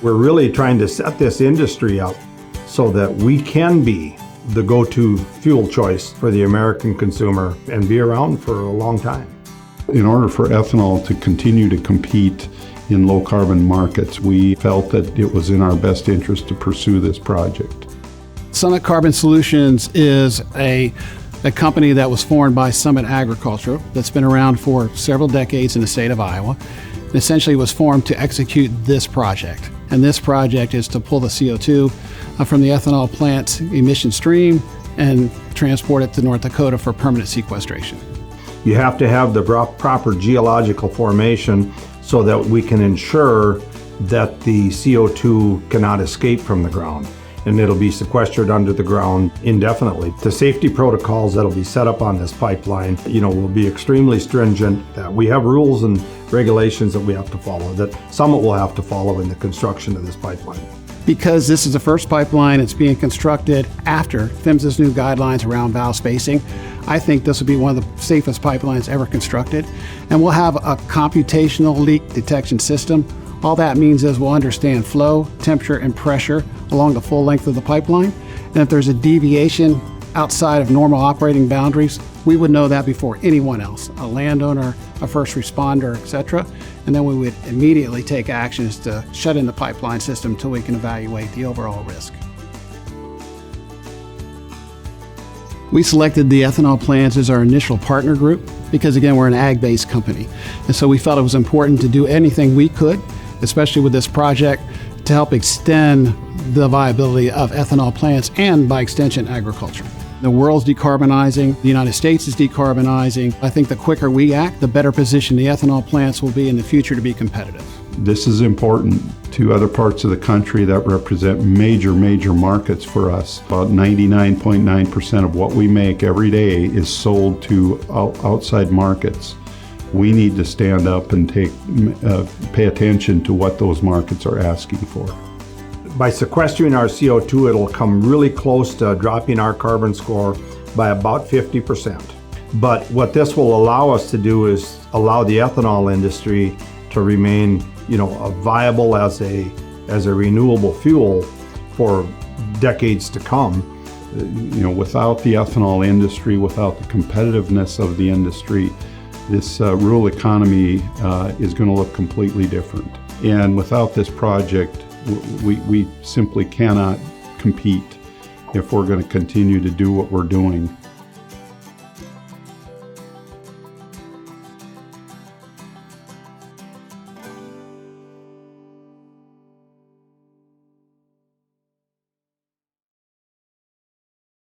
We're really trying to set this industry up so that we can be the go-to fuel choice for the American consumer and be around for a long time. In order for ethanol to continue to compete in low-carbon markets, we felt that it was in our best interest to pursue this project. Summit Carbon Solutions is a company that was formed by Summit Agriculture that's been around for several decades in the state of Iowa. It essentially was formed to execute this project. And this project is to pull the CO2 from the ethanol plant's emission stream and transport it to North Dakota for permanent sequestration. You have to have the proper geological formation so that we can ensure that the CO2 cannot escape from the ground, and it'll be sequestered under the ground indefinitely. The safety protocols that'll be set up on this pipeline, will be extremely stringent. We have rules and regulations that we have to follow, that Summit will have to follow in the construction of this pipeline. Because this is the first pipeline that's being constructed after PHMSA's new guidelines around valve spacing, I think this will be one of the safest pipelines ever constructed. And we'll have a computational leak detection system. All that means is we'll understand flow, temperature, and pressure along the full length of the pipeline. And if there's a deviation outside of normal operating boundaries, we would know that before anyone else, a landowner, a first responder, etc. And then we would immediately take actions to shut in the pipeline system until we can evaluate the overall risk. We selected the ethanol plants as our initial partner group because, again, we're an ag-based company. And so we felt it was important to do anything we could, especially with this project, to help extend the viability of ethanol plants and, by extension, agriculture. The world's decarbonizing, the United States is decarbonizing. I think the quicker we act, the better position the ethanol plants will be in the future to be competitive. This is important to other parts of the country that represent major markets for us. About 99.9% of what we make every day is sold to outside markets. We need to stand up and pay attention to what those markets are asking for. By sequestering our CO2, it'll come really close to dropping our carbon score by about 50%. But what this will allow us to do is allow the ethanol industry to remain, viable as a renewable fuel for decades to come. Without the ethanol industry, without the competitiveness of the industry, this rural economy is going to look completely different. And without this project, we simply cannot compete if we're going to continue to do what we're doing.